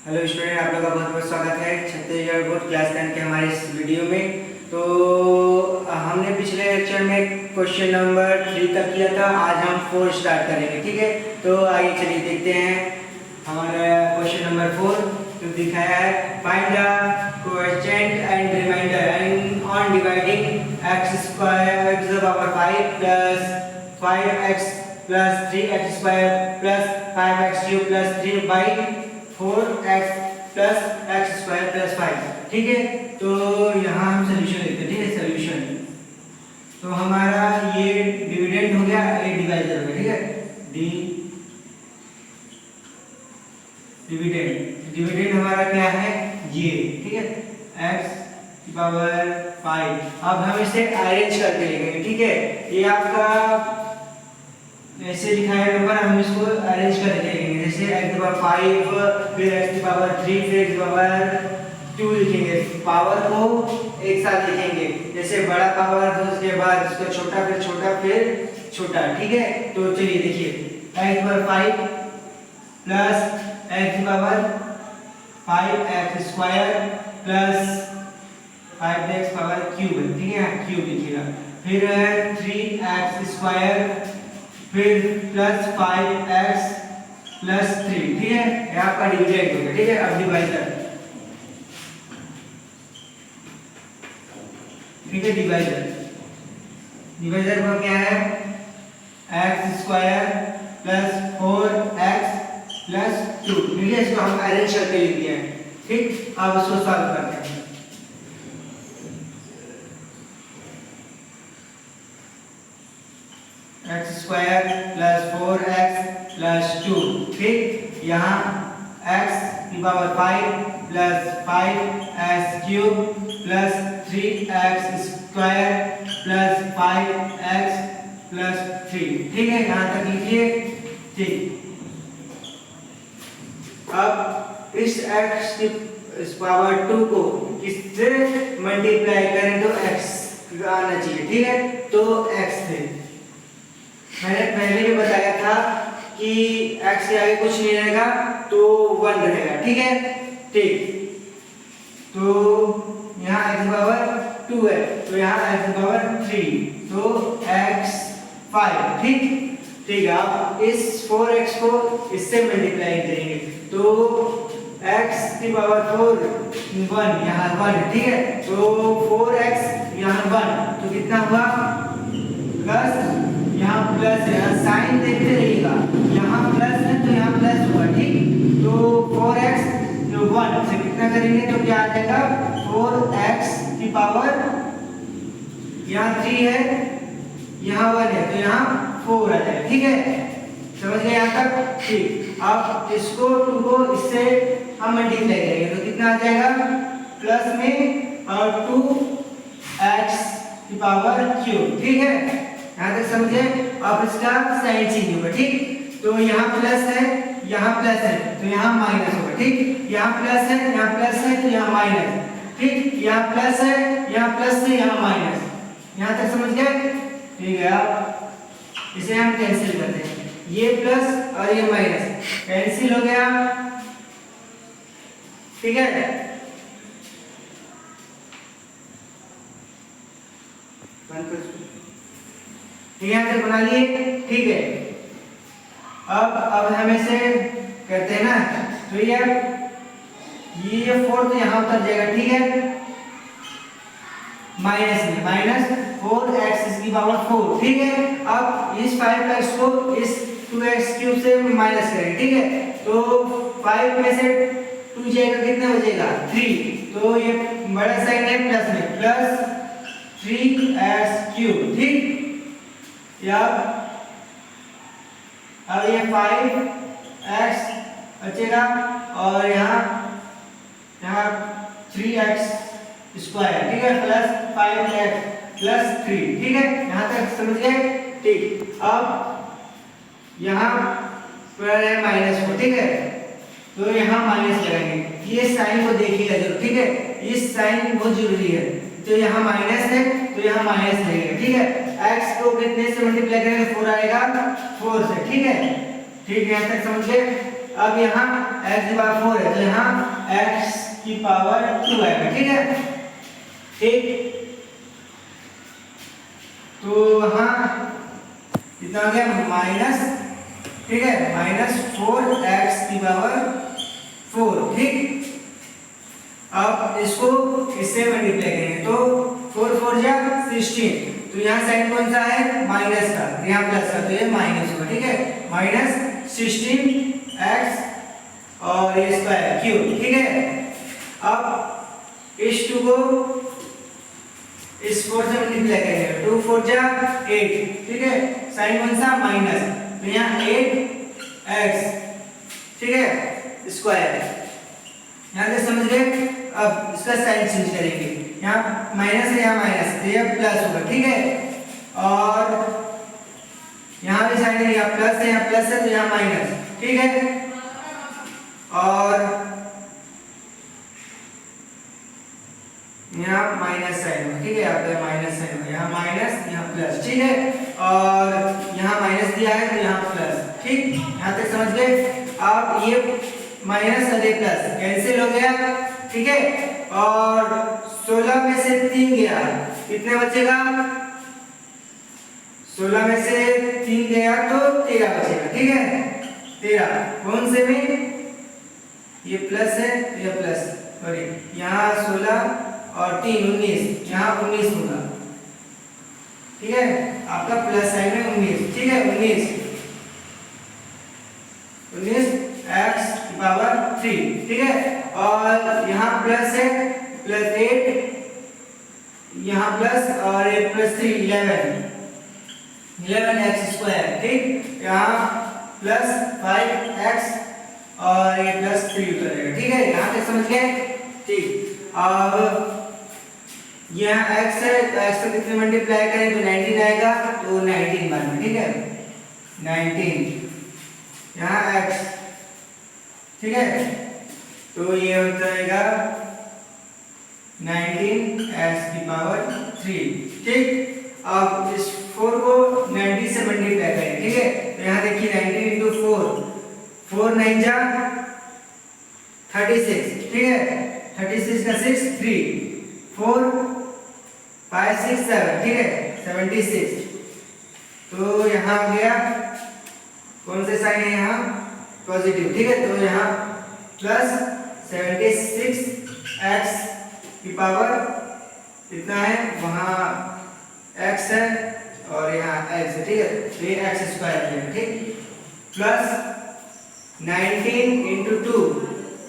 Hello student, आप लोगों का बहुत बहुत स्वागत है छत्तीसगढ़ बोर्ड क्लास 10 के हमारे इस वीडियो में। तो हमने पिछले लेक्चर में क्वेश्चन नंबर 3 तक किया था। आज हम 4 स्टार्ट करेंगे, ठीक है। तो आइए चलिए देखते हैं हमारा क्वेश्चन नंबर 4 जो दिखाया है। Find the coefficient and remainder and on dividing x square x power 5 plus 5x plus 3x square plus 5x cube plus 3 by 4x plus x square plus 5, ठीक है। तो यहाँ हम सोल्यूशन लिखते हैं, ठीक है। सोल्यूशन तो हमारा ये डिविडेंड हो गया, ये डिवाइजर हो गया, ठीक है। डिविडेंड हमारा क्या है, ये, ठीक है, x की पावर 5। अब हम इसे अरेंज करके लिखेंगे, ठीक है। ये आपका ऐसे लिखा है नंबर, हम इसको अरेंज करके लिखेंगे। जैसे x की पावर 5, फिर x की पावर 3, फिर x की पावर 2 लिखेंगे। पावर को एक साथ लिखेंगे, जैसे बड़ा पावर तो उसके बाद उसका छोटा, फिर छोटा, फिर छोटा, ठीक है। तो चलिए देखिए, x की पावर 5 प्लस x की power 5x square plus 5x power cube, ठीक है, क्यूब लिखिएगा। फिर 3x स्क्वायर फिर प्लस 5x प्लस 3, ठीक है। ये आपका डिविडेंड हो गया, ठीक है। अब डिवाइजर, ठीक है। डिवाइजर का क्या है, x square plus 4x plus 2, ठीक है। इसको हम अरेंज करके लिख दिया है, ठीक। अब इसको सॉल्व करते हैं। x square plus 4x plus 2, ठीक। यहाँ x की power 5 plus 5x cube plus 3x square plus 5x plus 3, ठीक है। यहाँ तक लिखिए, ठीक। अब इस x की पावर 2 को किससे मल्टीप्लाई करें तो x आना चाहिए, ठीक है। तो x थे, मैंने पहले भी बताया था कि x के आगे कुछ नहीं रहेगा तो 1 रहेगा, ठीक है, ठीक। तो यहाँ x पावर 2 है, तो यहाँ x पावर 3, तो x 5, ठीक, ठीक है। अब इस 4x को इससे मल्टीप्लाई करेंगे तो x की पावर 4 1, यहाँ 1, ठीक है। तो 4x यहाँ 1, तो कितना हुआ, प्लस, यहाँ प्लस है, यहाँ साइन देखते रहिएगा, यहाँ प्लस है तो यहाँ प्लस होगा, ठीक। तो 4x जो 1 से कितना करेंगे तो क्या आ जाएगा, 4x की पावर, यहाँ 3 है, यहाँ 1 है, तो यहाँ 4 आ जाएगा, ठीक है। समझ गए यहाँ तक, ठीक। अब इसको 2 को इससे हम मल्टीप्लाई करेंगे तो कितना आ जाएगा, प्लस में और 2x की पावर क्यूब, ठीक है। यहाँ तक समझे। अब इसका साइन चेंज होगा, ठीक। तो यहाँ प्लस है, यहाँ प्लस है, तो यहाँ माइनस होगा, ठीक। यहाँ प्लस है, यहाँ प्लस है, तो यहाँ माइनस, ठीक। यहाँ प्लस है, यहाँ प्लस है, यहाँ माइनस। यहाँ तक समझ गए, ठीक है। अब इसे हम कैंसिल करते हैं, ये प्लस और ये माइनस कैंसिल हो गया, ठीक है। यहाँ तक बना लिए, ठीक है। अब हम इसे करते हैं ना, तो ये 4 तो यहाँ उतर जाएगा, ठीक है। माइनस में माइनस 4x इसकी पावर 4, ठीक है। अब इस 5x को इस 2x क्यूब से माइनस करें, ठीक है। तो 5 में से 2 जाएगा, कितना बचेगा 3, तो ये बड़ा साइन है प्लस में, प्लस 3x क्यूब, ठीक। या अब ये 5x बचेगा और यहाँ 3x स्क्वायर, ठीक है, प्लस 5x प्लस 3, ठीक है। यहाँ तक समझ गए, ठीक। अब यहाँ पर है माइनस को, ठीक है, तो यहाँ माइनस लगाएंगे। ये साइन को देखिएगा जरूर, ठीक है, इस साइन बहुत जरूरी है। तो यहाँ माइनस है तो यहाँ माइनस लगेगा, ठीक है। x को कितने से मल्टीप्लाई करेंगे, 4 आएगा 4 से, ठीक है, ठीक है। यहाँ तक समझ गए, अब यहाँ x की पावर 4 है तो यहाँ x की पावर 2 आएगा, ठीक है। ठीक, तो यहाँ कितना आ गया माइनस, ठीक है, -4x की पावर 4, ठीक। अब इसको इससे मल्टीप्लाई करेंगे तो 4 4 जा 16, तो यहाँ साइन कौन सा है माइनस का, यहाँ प्लस का, तो ये माइनस होगा, ठीक है, -16x और ये स्क्वायर क्यूब, ठीक है। अब इस 2 को इस 4 से मल्टीप्लाई करेंगे, 2 4 जा 8, ठीक है, साइन कौन सा माइनस, तो यहाँ 8x, ठीक है, स्क्वायर, यहाँ से समझ गए। अब इसका साइन चेंज करेंगे, यहाँ माइनस है, यहाँ माइनस, तो ये प्लस होगा, ठीक है, और यहाँ भी साइन है, यहाँ प्लस है, यहाँ प्लस है, तो यहाँ माइनस, ठीक है, और यहाँ माइनस साइन होगा, ठीक है, आपका माइनस साइन होगा, यहाँ माइनस, यहाँ प्लस, ठीक है, और यहाँ माइनस दिया है तो यहाँ प्लस, ठीक, यहाँ तक समझ गए। अब ये माइनस और ये प्लस कैंसिल हो गया, ठीक है, और 16 में से 3 गया, कितने बचेगा, 16 में से 3 गया तो 13 बचेगा, ठीक है, 13 कौन से में, ये प्लस है, ये प्लस, सॉरी, यहाँ 16 और 3 19, यहाँ 19 होगा, ठीक है, आपका प्लस साइन है 19, ठीक है, 19 x की पावर 3, ठीक है, और यहाँ प्लस है, +8, यहाँ प्लस और ये +3 11x स्क्वायर, ठीक, यहाँ +5x और ये +3 उतरेगा, ठीक है, यहाँ तक समझ गए, ठीक। अब यहाँ x है तो x को कितने मल्टीप्लाई करें तो 19 आएगा, तो 19 बार में, ठीक है, 19, यहाँ x, ठीक है, तो ये हो जाएगा 19x की पावर 3, ठीक। अब इस 4 को 90 से मल्टीप्लाई करें, ठीक है, तो यहाँ देखिए 19 × 4, 4 9 जा 36, ठीक है, 36 का 6 3, 4 5 6 7, ठीक है, 76, तो यहाँ आ गया कौन से साइन है यहाँ पॉजिटिव, ठीक है, तो यहाँ +76x की पावर कितना है, वहाँ x है और यहाँ x है, ठीक है, तो ये x स्क्वायर है, ठीक, +19 × 2,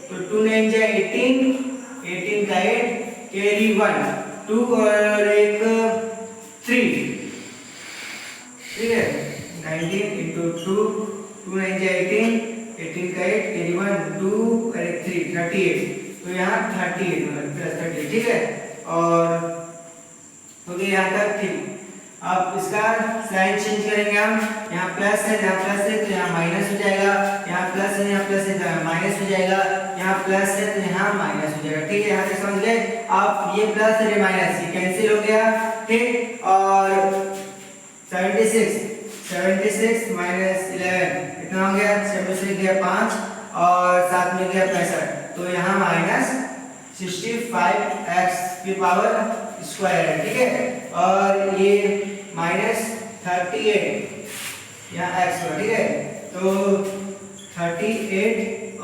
तो 2 9 जा 18, 18 का 8, कैरी 1 2 और एक 3, ठीक है, 19 × 2, 2 9 जा 18, 18 का 8, कैरी 1 2 और एक 3, 38, तो यहाँ 38 +38, ठीक है, और हो गया यहाँ तक, ठीक। अब इसका साइन चेंज करेंगे हम, यहाँ प्लस है, यहाँ प्लस है तो यहाँ माइनस हो जाएगा, यहाँ प्लस है, यहाँ प्लस है तो यहाँ माइनस हो जाएगा, यहाँ प्लस है तो यहाँ माइनस हो जाएगा, ठीक है, यहाँ से समझ गए। अब ये प्लस और ये माइनस ये कैंसिल हो गया, ठीक, और 76 -11 कितना हो गया, 76 गया 5 और 7 में गया 65, तो यहाँ -65x की पावर स्क्वायर है, ठीक है, और ये -38 यहाँ x हुआ, ठीक है, तो 38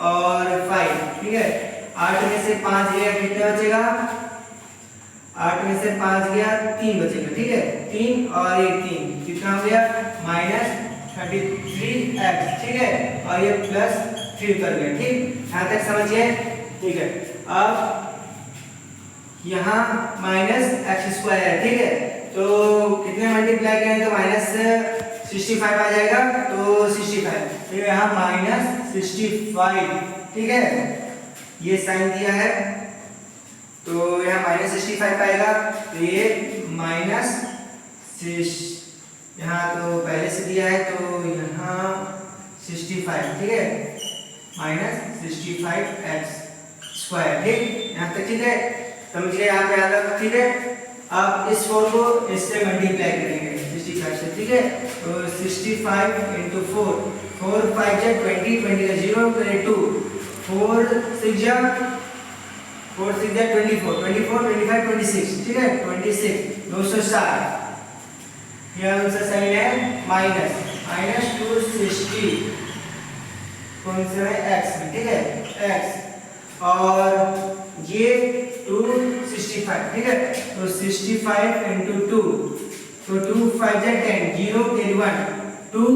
और 5, ठीक है, 8 में से 5 गया कितना बचेगा, 8 में से 5 गया 3 बचेगा, ठीक है, 3 और ये 3 कितना हो गया -33x, ठीक है, और ये +3 कर गया, ठीक, यहाँ तक समझिए, ठीक है। अब यहाँ -x² है, ठीक है, तो कितने मल्टीप्लाई करें तो -65 आ जाएगा, तो 65, तो यहाँ -65, ठीक है, ये साइन दिया है तो यहाँ -65 आएगा, तो ये यहाँ तो पहले से दिया है तो यहाँ 65, ठीक है, -65x², ठीक, यहाँ तक ठीक है, समझिए, यहाँ पे याद रखो, ठीक है। अब इस 4 को इससे मल्टीप्लाई करेंगे 65 से, ठीक है, तो 65 × 4 4 5 जा 20, 20 का 0, 2 4 6 जा 24, 24 25 26, ठीक है 26 260। यह आंसर साइन है माइनस 260, कौन सा है x में, ठीक है x, और ये 265, ठीक है तो 65 into 2, तो 2 5 जा 10, 0 carry 1, 2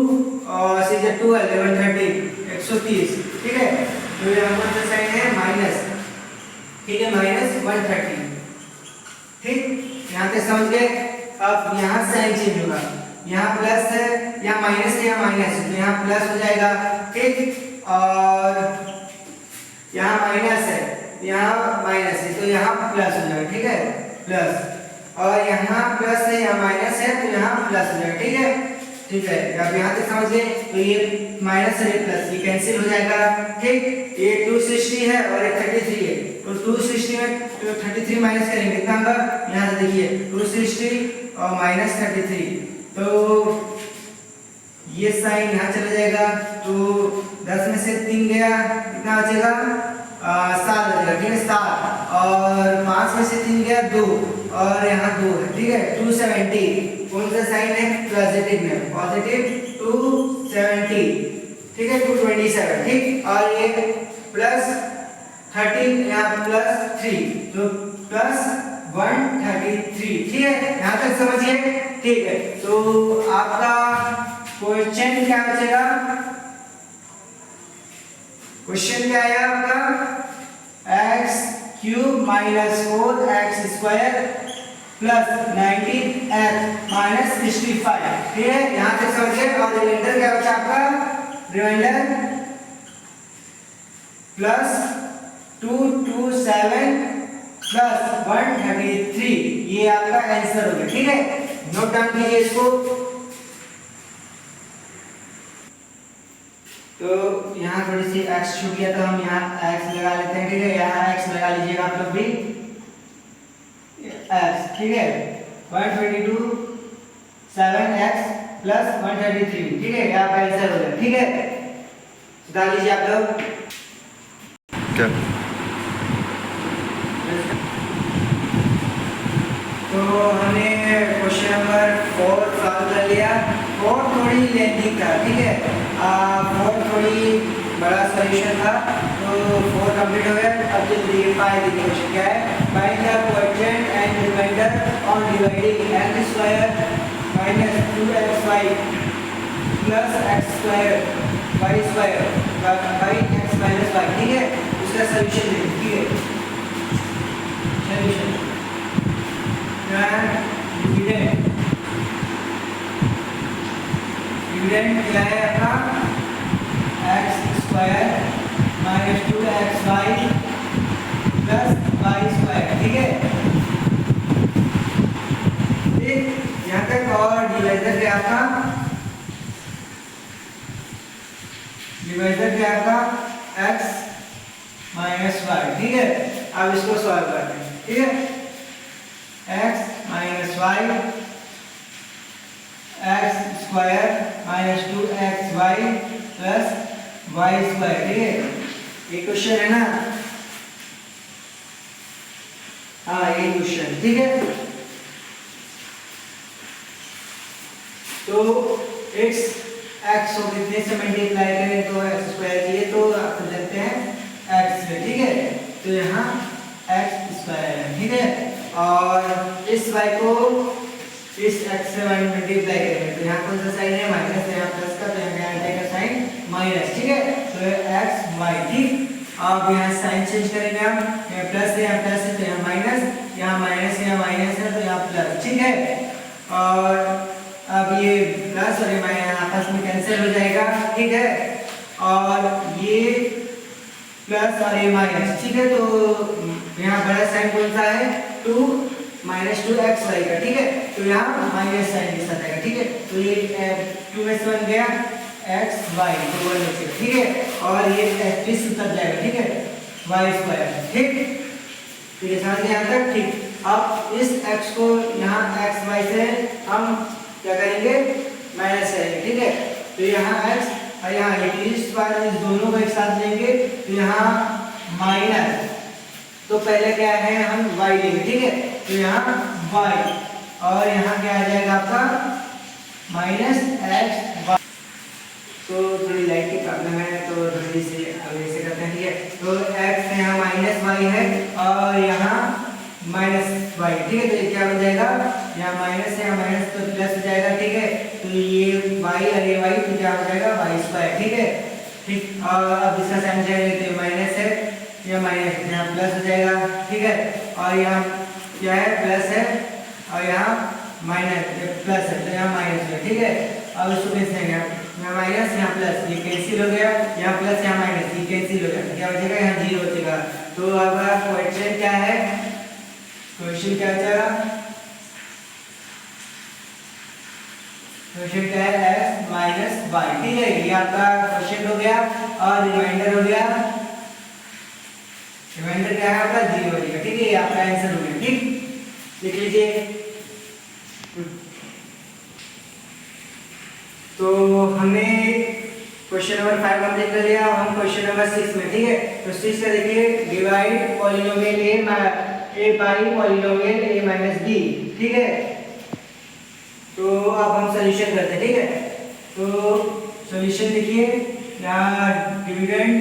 और 6 जा 2 11 13 130, ठीक है तो यहाँ कौन सा साइन है माइनस, ठीक है माइनस 130, ठीक यहाँ तक समझ गए। अब यहाँ साइन चेंज होगा, यहाँ प्लस है यहाँ माइनस है यहाँ माइनस है, तो यहाँ प्लस हो जाएगा, ठीक, और यहाँ माइनस है यहाँ माइनस है तो यहाँ प्लस हो जाएगा, ठीक है प्लस, और यहाँ प्लस है यहाँ माइनस है तो यहाँ प्लस हो जाएगा, ठीक है ठीक है। अब यहाँ तक समझ गए, तो ये माइनस है प्लस ये कैंसिल हो जाएगा, ठीक, ये 260 है और ये 33 है, तो 260 में तो 33 माइनस करेंगे कितना होगा, यहाँ से देखिए 260 और माइनस 33, तो ये साइन यहाँ चला जाएगा, तो 10 में से 3 गया कितना बचेगा 7 बचेगा, ठीक है 7, और 5 में से 3 गया 2, और यहाँ 2 है, ठीक है 270, कौन सा साइन है पॉजिटिव में, पॉजिटिव 270, ठीक है 227, ठीक, और ये प्लस 13 यहाँ प्लस 3 तो प्लस 133, ठीक है यहाँ तक समझिए, ठीक है। तो आपका क्वेश्चन क्या बचेगा, क्वेश्चन क्या है आपका x cube minus 4x square plus 19x minus 65, ठीक है यहाँ तक समझिए। और रिमाइंडर क्या बचा आपका, रिमाइंडर प्लस 227 प्लस 133, ये आपका आंसर हो गया, ठीक है नोट डाउन कीजिए इसको। तो यहाँ थोड़ी सी x छूट गया तो हम यहाँ x लगा लेते हैं, ठीक है यहाँ x लगा लीजिएगा आप लोग भी x, ठीक है 122 7x प्लस 133, ठीक है यहाँ का आंसर हो गया, ठीक है डाल लीजिए आप लोग क्या। तो हमने क्वेश्चन नंबर 4 सॉल्व कर लिया, 4 थोड़ी लेंथी था, ठीक है 4 थोड़ी बड़ा सॉल्यूशन था, तो 4 कंप्लीट हो गया। अब जो 5 देखिए क्वेश्चन क्या है, find the quotient and remainder on dividing x square minus 2xy plus x square y square by x minus y, ठीक है उसका सॉल्यूशन दें, ठीक है सॉल्यूशन डिविडेंड, डिविडेंड क्या है आपका x square minus 2xy plus y square, ठीक है ठीक यहाँ तक। और डिवाइजर क्या आपका, डिवाइजर क्या आपका x माइनस y, ठीक है अब इसको सॉल्व करते हैं, ठीक है x minus y x square minus 2xy plus y square, ठीक है ये क्वेश्चन है ना, हाँ ये क्वेश्चन, ठीक है तो x को कितने से मल्टीप्लाई करें तो x स्क्वायर चाहिए, तो आप लेते हैं x में, ठीक है तो यहाँ x स्क्वायर है, ठीक है और इस y को इस x से मल्टीप्लाई करेंगे तो यहाँ कौन सा साइन है माइनस है, यहाँ प्लस का, तो यहाँ क्या आएगा साइन माइनस, ठीक है तो x y, ठीक। अब यहाँ साइन चेंज करेंगे हम, यहाँ प्लस है यहाँ प्लस है तो यहाँ माइनस, यहाँ माइनस है यहाँ माइनस है तो यहाँ प्लस, ठीक है और अब ये प्लस और ये माइनस आपस में कैंसिल हो जाएगा, ठीक है और ये प्लस और ये माइनस, ठीक है तो यहाँ बड़ा साइन कौन सा है 2 माइनस 2xy का, ठीक है तो यहाँ माइनस साइन के साथ आएगा, ठीक है तो ये 2 में से बन गया xy तो 1 बचेगा, ठीक है और ये x उतर जाएगा, ठीक है y स्क्वायर, ठीक तो ये समझ गए यहाँ तक, ठीक। अब इस x को यहाँ xy से हम क्या करेंगे माइनस करेंगे, ठीक है तो यहाँ x और यहाँ इस बार इस दोनों को एक साथ लेंगे तो यहाँ माइनस, तो पहले क्या है हम y लेंगे, ठीक है, तो यहाँ y और यहाँ क्या आ जाएगा आपका माइनस एक्स वाई। तो थोड़ी लाइट की प्रॉब्लम है तो जल्दी से अब ऐसे करते हैं, ठीक है। तो x यहाँ माइनस वाई है और यहाँ माइनस वाई, ठीक है। तो ये क्या हो जाएगा, यहाँ माइनस है यहाँ माइनस तो प्लस हो जाएगा, ठीक है। तो ये वाई और ये वाई तो क्या हो जाएगा वाई स्क्वायर, ठीक है, ठीक। और अब इसका साइन चेंज लेते हैं, माइनस है यहाँ माइनस यहाँ प्लस हो जाएगा, ठीक है। और यहाँ क्या है प्लस है और यहाँ माइनस प्लस है तो यहाँ माइनस है, ठीक है। अब इसको कैसे लेंगे, यहाँ माइनस यहाँ प्लस, ये कैंसिल हो गया, यहाँ प्लस यहाँ माइनस ये कैंसिल हो गया, तो क्या हो जाएगा यहाँ जीरो हो जाएगा। तो अब क्वेश्चन क्या है, क्वेश्चन क्या चला, क्वेश्चन क्या है x माइनस वाई, ठीक है। ये आपका क्वेश्चन हो गया और रिमाइंडर हो गया, रिमाइंडर क्या है आपका जीरो हो जाएगा, ठीक है। ये आपका आंसर हो गया, ठीक, लिख लीजिए। तो हमने क्वेश्चन नंबर 5 कंप्लीट कर लिया, हम क्वेश्चन नंबर 6 में, ठीक है। तो 6 का देखिए, divide polynomial a by polynomial a minus b, ठीक है। तो अब हम सॉल्यूशन करते हैं, ठीक है। तो सॉल्यूशन देखिए, यहाँ डिविडेंड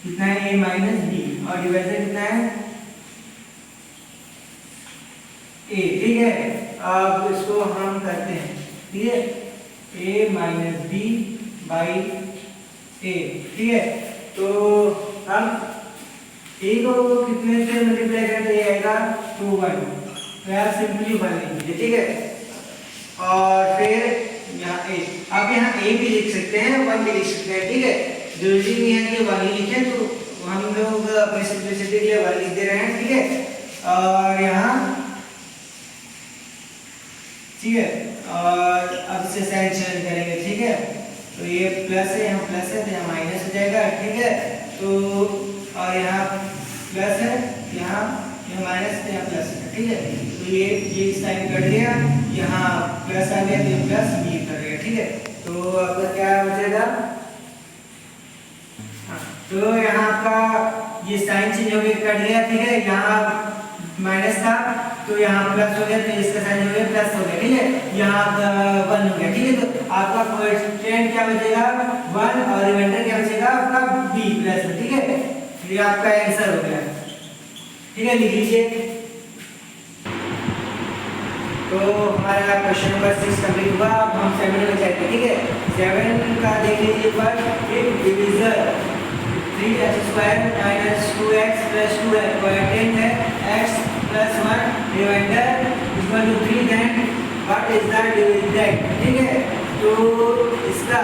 कितना है a माइनस b और डिवाइजर कितना है a, ठीक है। अब इसको हम करते हैं, ठीक है, a माइनस बी बाई ए, ठीक है। तो हम a को कितने से मल्टीप्लाई करते हैं, आएगा 2 1, तो यार सिंपली 1 लिख लीजिए, ठीक है। और फिर यहाँ a, आप यहाँ a भी लिख सकते हैं 1 भी लिख सकते हैं, ठीक है। जरूरी नहीं है कि 1 ही लिखें, तो हम लोग अपने सिंपलिसिटी के लिए 1 लिख दे रहे हैं, ठीक है। और यहाँ ठीक है, और अब इसे साइन चेंज करेंगे, ठीक है। तो ये प्लस है यहाँ प्लस है तो यहाँ माइनस हो जाएगा, ठीक है। तो और यहाँ प्लस है यहाँ माइनस है यहाँ प्लस है, ठीक है। तो ये साइन कट गया, यहाँ प्लस आ गया तो ये प्लस ये कट गया, ठीक है। तो आपका क्या हो जाएगा, तो यहाँ आपका ये साइन चेंज हो गया कट गया, ठीक है। यहाँ माइनस था तो यहाँ प्लस हो गया तो इसका साइन हो गया प्लस हो गया, ठीक है। यहाँ 1 हो गया, ठीक है। तो आपका कोएफिशिएंट क्या बचेगा 1 और रिमाइंडर क्या बचेगा आपका b प्लस, ठीक है। ये आपका आंसर हो गया, ठीक है, लिख लीजिए। तो हमारा क्वेश्चन नंबर 6 कंप्लीट हुआ। अब हम 7 में चलते हैं, ठीक है। 7 का देख लीजिए पर एक divisor 3x square minus 2x plus 2 है, कोएफिशिएंट है x plus 1, remainder equal to 3, then what is the dividend, ठीक है। तो इसका,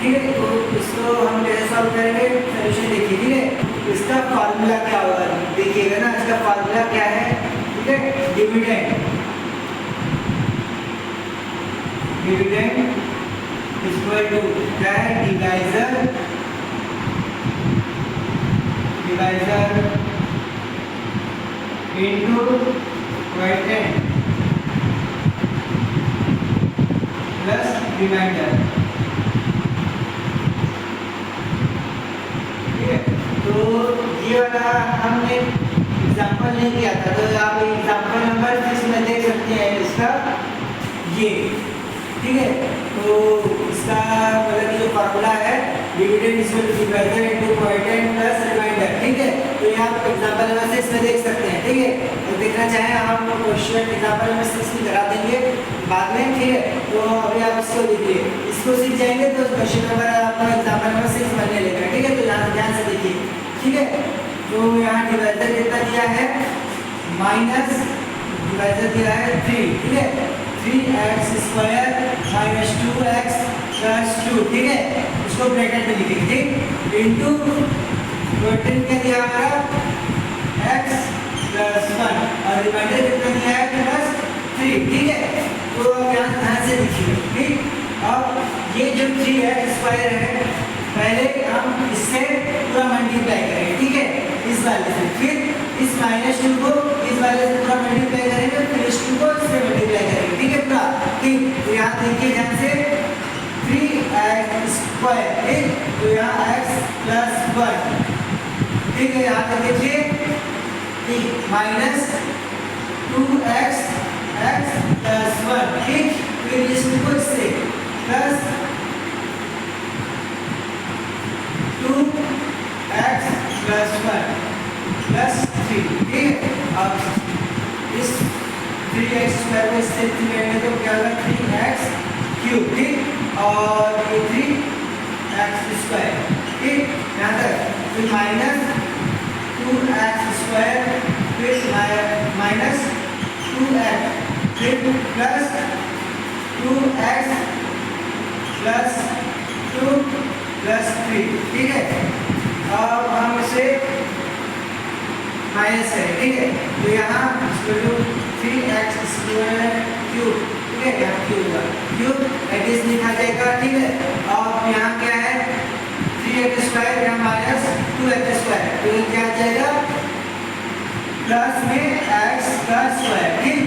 ठीक है, तो इसको हम कैसे सॉल्व करेंगे, सॉल्यूशन देखिए, ठीक है। इसका फार्मूला क्या होगा देखिएगा ना, इसका फार्मूला क्या है, ठीक है। डिविडेंड इक्वल टू क्या है, divisor into coefficient plus remainder, ठीक है। तो ये वाला हमने एग्जांपल नहीं किया था, तो आप एग्जांपल नंबर 6 में देख सकते हैं इसका ये, ठीक है। तो इसका मतलब जो फार्मूला है dividend equal to divisor into coefficient plus remainder, ठीक है। तो यहाँ आप एग्जांपल नंबर 6 में देख सकते हैं, ठीक है। तो देखना चाहें हम क्वेश्चन एग्जांपल नंबर 6 में करा देंगे बाद में, ठीक है। तो अभी आप इसको देखिए, इसको सीख जाएंगे तो क्वेश्चन नंबर आपका एग्जांपल नंबर 6 बनने लगेगा, ठीक है। तो यहाँ ध्यान से देखिए, ठीक है। तो यहाँ डिवाइजर कितना दिया है माइनस, डिवाइजर दिया है 3, ठीक है। 3x square minus 2x plus 2, ठीक है। इसको ब्रैकेट में लिखेंगे, ठीक, इनटू कोएफिशिएंट क्या दिया हमारा x प्लस 1 और रिमाइंडर कितना दिया है प्लस 3, ठीक है। तो अब यहाँ ध्यान से देखिए, ठीक। अब ये जो 3x स्क्वायर है पहले हम इससे पूरा मल्टीप्लाई करेंगे, ठीक है, इस वाले से, फिर इस -2 को इस वाले से पूरा मल्टीप्लाई करेंगे, फिर इस 2 को इससे मल्टीप्लाई करेंगे, ठीक है पूरा, ठीक। तो यहाँ देखिए ध्यान से 3x स्क्वायर, ठीक, तो यहाँ x प्लस 1, ठीक है, यहाँ पर देखिए माइनस 2x x प्लस 1, ठीक, फिर इसको इससे प्लस 2x प्लस 1 प्लस 3, ठीक है। अब इस 3x स्क्वायर को इससे डिवाइड तो क्या होगा 3x क्यूब, ठीक, और ये 3x स्क्वायर, ठीक, यहाँ तक, फिर माइनस 2x स्क्वायर, फिर माइनस 2x, फिर प्लस 2x प्लस 2 प्लस 3, ठीक है। अब हम इसे माइनस है, ठीक है, तो यहाँ 3x स्क्वायर क्यूब, ठीक है, यहाँ क्यूब होगा, क्यूब एडिस लिखा जाएगा, ठीक है। अब यहाँ क्या है 3x स्क्वायर, यहाँ माइनस 2x स्क्वायर, तो ये क्या आ जाएगा प्लस में x का स्क्वायर, ठीक,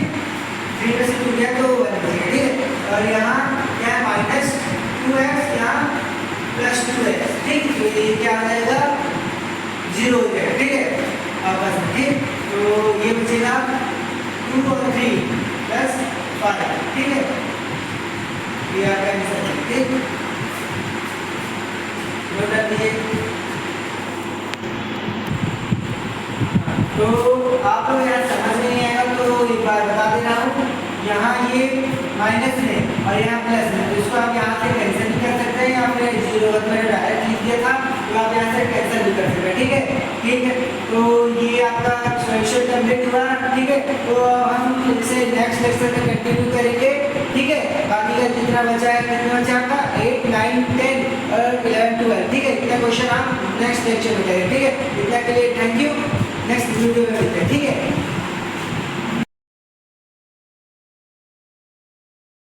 3 में से 2 गया तो 1 बचेगा, ठीक है। और यहाँ क्या है माइनस 2x, यहाँ प्लस 2x, ठीक, तो ये क्या आ जाएगा 0 हो जाएगा, ठीक है, आपस में, ठीक, तो ये बचेगा 2 और 3 प्लस 5, ठीक है, ये आपका आंसर है, ठीक, नोट कर लीजिए। तो आप लोग यहाँ समझ नहीं आएगा तो एक बार बता दे रहा हूँ, यहाँ ये माइनस है और यहाँ प्लस है, तो इसको आप यहाँ से कैंसिल भी कर सकते हैं, या फिर 0 मैंने डायरेक्ट लिख दिया था तो आप यहाँ से कैंसिल भी कर सकते हैं, ठीक है, ठीक है। तो ये आपका सॉल्यूशन कंप्लीट हुआ, ठीक है, तो हम इसे नेक्स्ट लेक्चर में कंटिन्यू करेंगे, ठीक है। बाकी का जितना बचा है, कितना बचा आपका 8, 9, 10 और 11, 12, ठीक है, इतना क्वेश्चन आप नेक्स्ट लेक्चर में करेंगे, ठीक है। इतना के लिए थैंक यू, नेक्स्ट वीडियो में